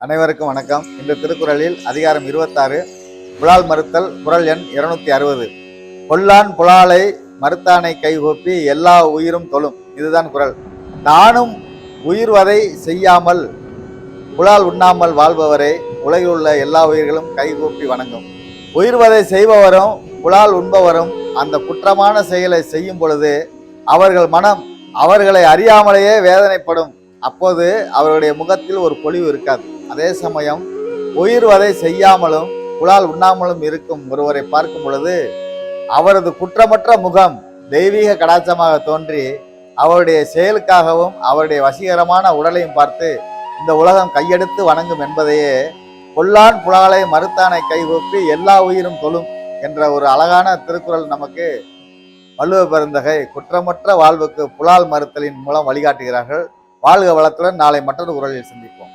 அனைவருக்கும் வணக்கம். இந்த திருக்குறளில் அதிகாரம் 26 புலால் மறுத்தல், குறள் எண் 260. கொல்லான் புலாலை மறுத்தானை கைகூப்பி எல்லா உயிரும் தொழும். இதுதான் குறள். நானும் உயிர்வதை செய்யாமல் புலால் உண்ணாமல் வாழ்பவரை உலகில் உள்ள எல்லா உயிர்களும் கைகூப்பி வணங்கும். உயிர்வதை செய்பவரும் புலால் உண்பவரும் அந்த குற்றமான செயலை செய்யும் பொழுது அவர்கள் மனம் அவர்களை அறியாமலேயே வேதனைப்படும். அப்போது அவர்களுடைய முகத்தில் ஒரு பொலிவு இருக்காது. அதே சமயம் உயிர்வதை செய்யாமலும் புலால் உண்ணாமலும் இருக்கும் ஒருவரை பார்க்கும் பொழுது அவரது குற்றமற்ற முகம் தெய்வீக கடாட்சமாக தோன்றி அவருடைய செயலுக்காகவும் அவருடைய வசீகரமான உடலையும் பார்த்து இந்த உலகம் கையெடுத்து வணங்கும் என்பதையே கொல்லான் புலாலை மறுத்தானை கைகூப்பி எல்லா உயிரும் தொழும் என்ற ஒரு அழகான திருக்குறள் நமக்கு வள்ளுவ பெருந்தகை குற்றமற்ற வாழ்வுக்கு புலால் மறுத்தலின் மூலம் வழிகாட்டுகிறார்கள். வாழ்க வளத்துடன். நாளை மற்றொரு குறளில் சந்திப்போம்.